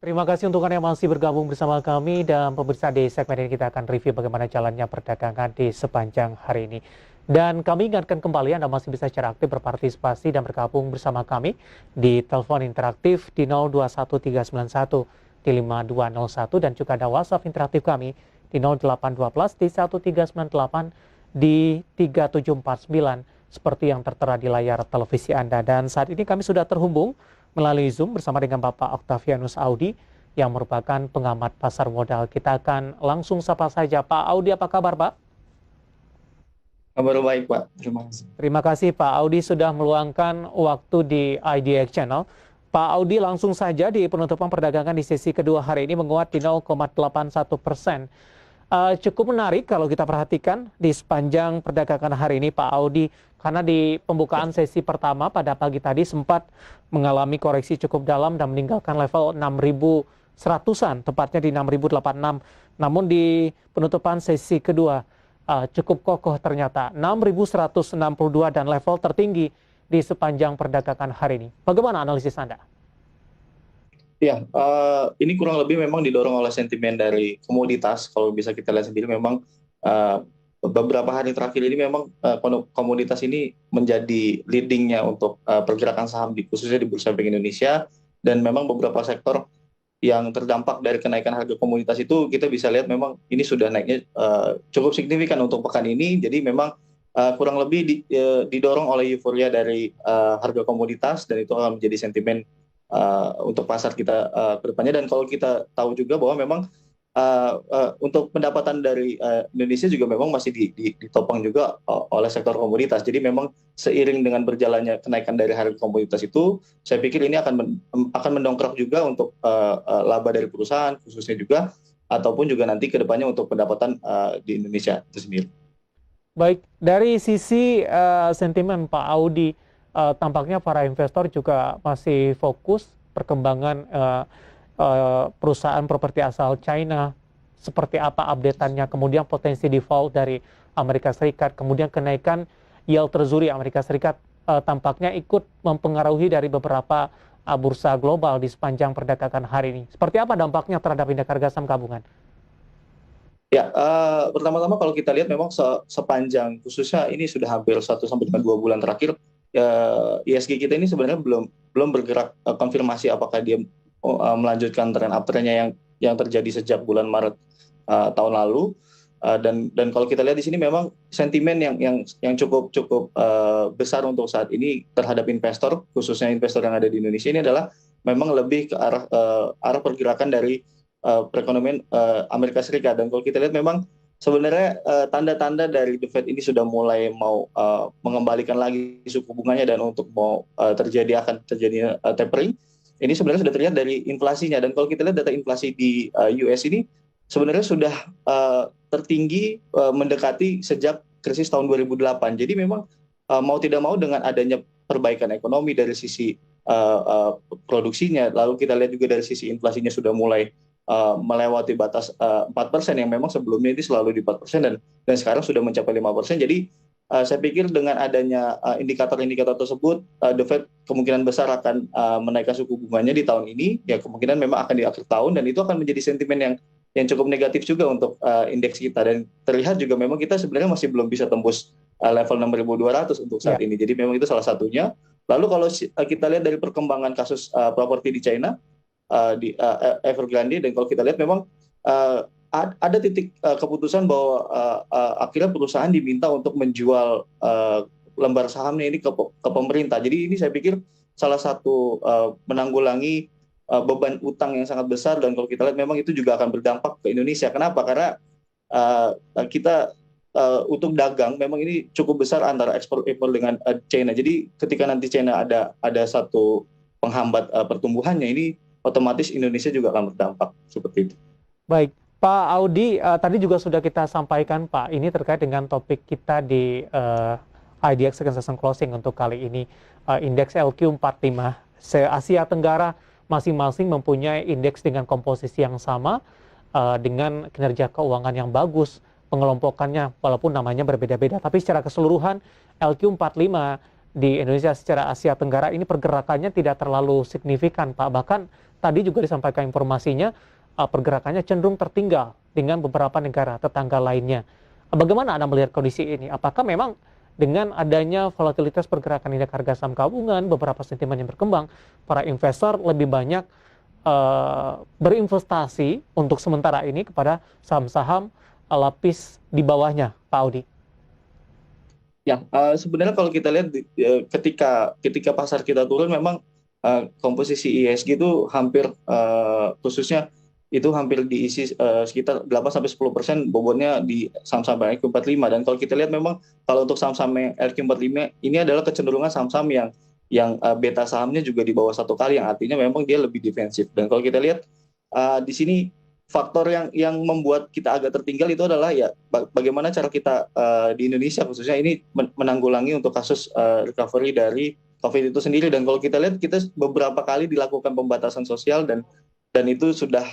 Terima kasih untuk Anda yang masih bergabung bersama kami dan pemirsa di segmen ini kita akan review bagaimana jalannya perdagangan di sepanjang hari ini. Dan kami ingatkan kembali Anda masih bisa secara aktif berpartisipasi dan bergabung bersama kami di telepon interaktif di 021391 di 5201 dan juga ada WhatsApp interaktif kami di 0812 di 1398 di 3749 seperti yang tertera di layar televisi Anda. Dan saat ini kami sudah terhubung melalui Zoom bersama dengan Bapak Octavianus Audi yang merupakan pengamat pasar modal. Kita akan langsung sapa saja. Pak Audi, apa kabar Pak? Kabar baik, Pak. Terima kasih. Terima kasih Pak Audi sudah meluangkan waktu di IDX Channel. Pak Audi, langsung saja di penutupan perdagangan di sesi kedua hari ini menguat di 0,81%. Cukup menarik kalau kita perhatikan di sepanjang perdagangan hari ini Pak Audi, karena di pembukaan sesi pertama pada pagi tadi sempat mengalami koreksi cukup dalam dan meninggalkan level 6.100-an, tepatnya di 6.086. Namun di penutupan sesi kedua cukup kokoh ternyata 6.162 dan level tertinggi di sepanjang perdagangan hari ini. Bagaimana analisis Anda? Ya, ini kurang lebih memang didorong oleh sentimen dari komoditas. Kalau bisa kita lihat sendiri, memang eh, beberapa hari terakhir ini memang komoditas ini menjadi leadingnya untuk pergerakan saham khususnya di Bursa Efek Indonesia. Dan memang beberapa sektor yang terdampak dari kenaikan harga komoditas itu kita bisa lihat memang ini sudah naiknya cukup signifikan untuk pekan ini. Jadi memang kurang lebih didorong oleh euforia dari harga komoditas dan itu akan menjadi sentimen untuk pasar kita ke depannya. Dan kalau kita tahu juga bahwa memang untuk pendapatan dari Indonesia juga memang masih ditopang juga oleh sektor komoditas. Jadi memang seiring dengan berjalannya kenaikan dari harga komoditas itu, saya pikir ini akan mendongkrak juga untuk laba dari perusahaan khususnya juga, ataupun juga nanti ke depannya untuk pendapatan di Indonesia itu sendiri. Baik, dari sisi sentimen Pak Audi, tampaknya para investor juga masih fokus perkembangan perusahaan properti asal China, seperti apa update-annya, kemudian potensi default dari Amerika Serikat, kemudian kenaikan yield Treasury Amerika Serikat tampaknya ikut mempengaruhi dari beberapa bursa global di sepanjang perdagangan hari ini. Seperti apa dampaknya terhadap indeks harga saham gabungan? Ya, pertama-tama kalau kita lihat memang sepanjang khususnya ini sudah hampir 1 sampai 2 bulan terakhir, ISG kita ini sebenarnya belum bergerak konfirmasi apakah dia melanjutkan tren uptrendnya yang terjadi sejak bulan Maret tahun lalu. Dan kalau kita lihat di sini memang sentimen yang cukup besar untuk saat ini terhadap investor, khususnya investor yang ada di Indonesia ini adalah memang lebih ke arah pergerakan dari perekonomian Amerika Serikat. Dan kalau kita lihat memang sebenarnya tanda-tanda dari The Fed ini sudah mulai mau mengembalikan lagi suku bunganya dan untuk mau akan terjadi tapering. Ini sebenarnya sudah terlihat dari inflasinya. Dan kalau kita lihat data inflasi di US ini sebenarnya sudah tertinggi mendekati sejak krisis tahun 2008. Jadi memang mau tidak mau dengan adanya perbaikan ekonomi dari sisi produksinya, lalu kita lihat juga dari sisi inflasinya sudah mulai melewati batas 4% yang memang sebelumnya ini selalu di 4% dan sekarang sudah mencapai 5%. Jadi saya pikir dengan adanya indikator-indikator tersebut, The Fed kemungkinan besar akan menaikkan suku bunganya di tahun ini. Ya kemungkinan memang akan di akhir tahun, dan itu akan menjadi sentimen yang cukup negatif juga untuk indeks kita. Dan terlihat juga memang kita sebenarnya masih belum bisa tembus level 6.200 untuk saat ini. Jadi memang itu salah satunya. Lalu kalau kita lihat dari perkembangan kasus properti di China, di Evergrande, dan kalau kita lihat memang ada titik keputusan bahwa akhirnya perusahaan diminta untuk menjual lembar sahamnya ini ke pemerintah. Jadi ini saya pikir salah satu menanggulangi beban utang yang sangat besar, dan kalau kita lihat memang itu juga akan berdampak ke Indonesia. Kenapa? Karena kita untuk dagang memang ini cukup besar antara ekspor impor dengan China. Jadi ketika nanti China ada satu penghambat pertumbuhannya, ini otomatis Indonesia juga akan berdampak seperti itu. Baik, Pak Audi, tadi juga sudah kita sampaikan Pak, ini terkait dengan topik kita di IDX Second Session Closing untuk kali ini. Indeks LQ45 se-Asia Tenggara masing-masing mempunyai indeks dengan komposisi yang sama, dengan kinerja keuangan yang bagus, pengelompokannya walaupun namanya berbeda-beda, tapi secara keseluruhan LQ45 di Indonesia secara Asia Tenggara ini pergerakannya tidak terlalu signifikan, Pak. Bahkan tadi juga disampaikan informasinya pergerakannya cenderung tertinggal dengan beberapa negara tetangga lainnya. Bagaimana Anda melihat kondisi ini? Apakah memang dengan adanya volatilitas pergerakan indeks harga saham gabungan, beberapa sentimen yang berkembang, para investor lebih banyak berinvestasi untuk sementara ini kepada saham-saham lapis di bawahnya, Pak Audi? Ya, sebenarnya kalau kita lihat ketika pasar kita turun, memang komposisi ISG itu hampir khususnya itu hampir diisi sekitar 8-10% bobotnya di saham-saham LQ45. Dan kalau kita lihat memang kalau untuk saham-saham LQ45 ini adalah kecenderungan saham-saham yang beta sahamnya juga di bawah 1 kali, yang artinya memang dia lebih defensif. Dan kalau kita lihat di sini faktor yang membuat kita agak tertinggal itu adalah ya bagaimana cara kita di Indonesia khususnya ini menanggulangi untuk kasus recovery dari COVID itu sendiri. Dan kalau kita lihat, kita beberapa kali dilakukan pembatasan sosial dan itu sudah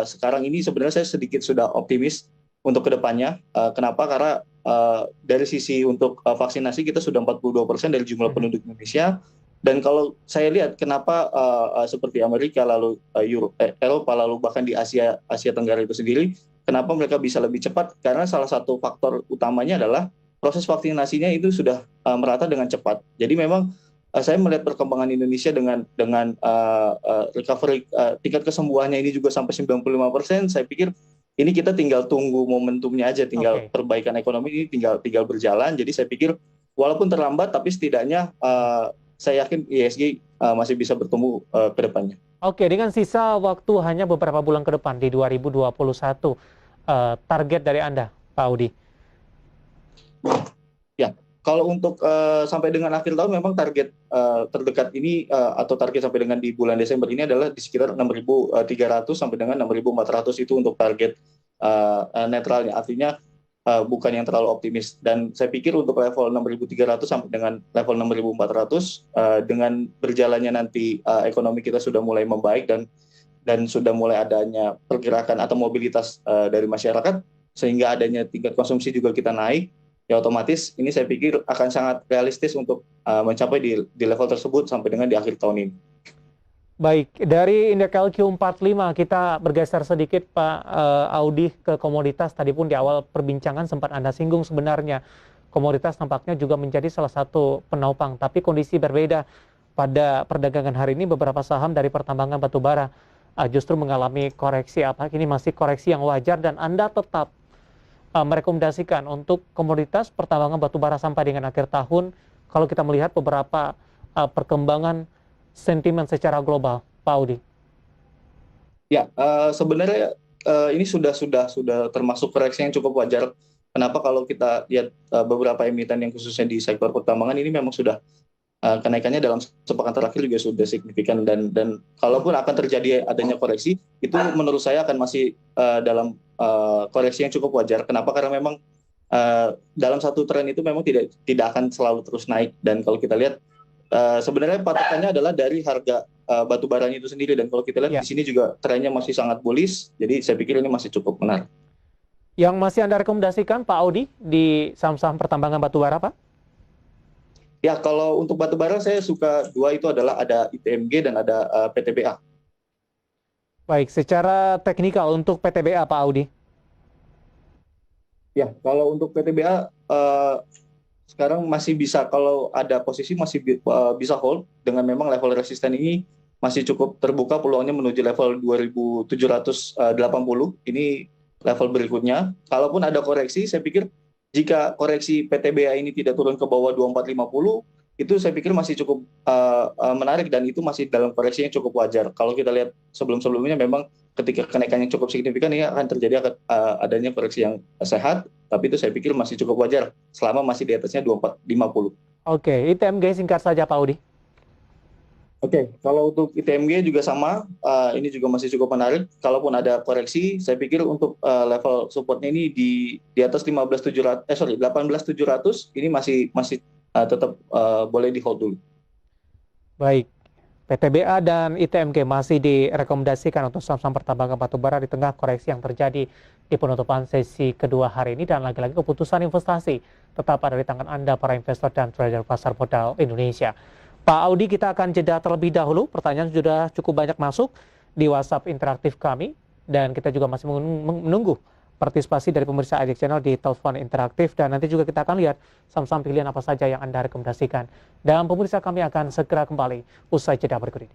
sekarang ini sebenarnya saya sedikit sudah optimis untuk kedepannya. Kenapa? Karena dari sisi untuk vaksinasi kita sudah 42% dari jumlah penduduk Indonesia. Dan kalau saya lihat kenapa seperti Amerika, lalu Eropa, lalu bahkan di Asia Tenggara itu sendiri, kenapa mereka bisa lebih cepat? Karena salah satu faktor utamanya adalah proses vaksinasinya itu sudah merata dengan cepat. Jadi memang saya melihat perkembangan Indonesia dengan recovery tingkat kesembuhannya ini juga sampai 95%. Saya pikir ini kita tinggal tunggu momentumnya aja, tinggal perbaikan ekonomi ini tinggal berjalan. Jadi saya pikir walaupun terlambat, tapi setidaknya saya yakin ISG masih bisa bertumbuh ke depannya. Oke, dengan sisa waktu hanya beberapa bulan ke depan di 2021, target dari Anda, Pak Audi? Ya, kalau untuk sampai dengan akhir tahun memang target terdekat ini atau target sampai dengan di bulan Desember ini adalah di sekitar 6.300 sampai dengan 6.400 itu untuk target netralnya. Artinya bukan yang terlalu optimis, dan saya pikir untuk level 6.300 sampai dengan level 6.400 dengan berjalannya nanti ekonomi kita sudah mulai membaik dan sudah mulai adanya pergerakan atau mobilitas dari masyarakat, sehingga adanya tingkat konsumsi juga kita naik, ya otomatis ini saya pikir akan sangat realistis untuk mencapai di level tersebut sampai dengan di akhir tahun ini. Baik, dari indeks LQ45 kita bergeser sedikit Pak Audi ke komoditas. Tadi pun di awal perbincangan sempat Anda singgung sebenarnya komoditas nampaknya juga menjadi salah satu penopang, tapi kondisi berbeda. Pada perdagangan hari ini beberapa saham dari pertambangan batubara justru mengalami koreksi. Apakah ini masih koreksi yang wajar dan Anda tetap merekomendasikan untuk komoditas pertambangan batubara sampai dengan akhir tahun kalau kita melihat beberapa perkembangan sentimen secara global, Pak Audi? Ya, sebenarnya ini sudah termasuk koreksi yang cukup wajar. Kenapa? Kalau kita lihat beberapa emiten yang khususnya di sektor pertambangan ini memang sudah kenaikannya dalam sepekan terakhir juga sudah signifikan, dan kalaupun akan terjadi adanya koreksi, itu menurut saya akan masih dalam koreksi yang cukup wajar. Kenapa? Karena memang dalam satu tren itu memang tidak akan selalu terus naik, dan kalau kita lihat sebenarnya patokannya adalah dari harga batu baranya itu sendiri, dan kalau kita lihat di sini juga trennya masih sangat bullish, jadi saya pikir ini masih cukup menarik. Yang masih Anda rekomendasikan Pak Audi di saham-saham pertambangan batubara, Pak? Ya, kalau untuk batubara saya suka dua, itu adalah ada ITMG dan ada PTBA. Baik, secara teknikal untuk PTBA Pak Audi? Ya, kalau untuk PTBA sekarang masih bisa, kalau ada posisi masih bisa hold dengan memang level resisten ini masih cukup terbuka, peluangnya menuju level 2.780 ini level berikutnya. Kalaupun ada koreksi, saya pikir jika koreksi PTBA ini tidak turun ke bawah 2450, itu saya pikir masih cukup menarik, dan itu masih dalam koreksi yang cukup wajar. Kalau kita lihat sebelum-sebelumnya memang ketika kenaikannya cukup signifikan, ini akan terjadi adanya koreksi yang sehat, tapi itu saya pikir masih cukup wajar selama masih di atasnya 2450. Oke, ITMG singkat saja Pak Audi. Oke, kalau untuk ITMG juga sama, ini juga masih cukup menarik. Kalaupun ada koreksi, saya pikir untuk level supportnya ini di atas 18.700 ini masih tetap boleh di hold dulu. Baik, PTBA dan ITMG masih direkomendasikan untuk saham-saham pertambangan batubara di tengah koreksi yang terjadi di penutupan sesi kedua hari ini, dan lagi-lagi keputusan investasi tetap ada di tangan Anda para investor dan trader pasar modal Indonesia. Pak Audi, kita akan jeda terlebih dahulu. Pertanyaan sudah cukup banyak masuk di WhatsApp interaktif kami dan kita juga masih menunggu partisipasi dari pemirsa IDX Channel di telepon interaktif, dan nanti juga kita akan lihat saham-saham pilihan apa saja yang Anda rekomendasikan. Dan pemirsa, kami akan segera kembali usai jeda berikut ini.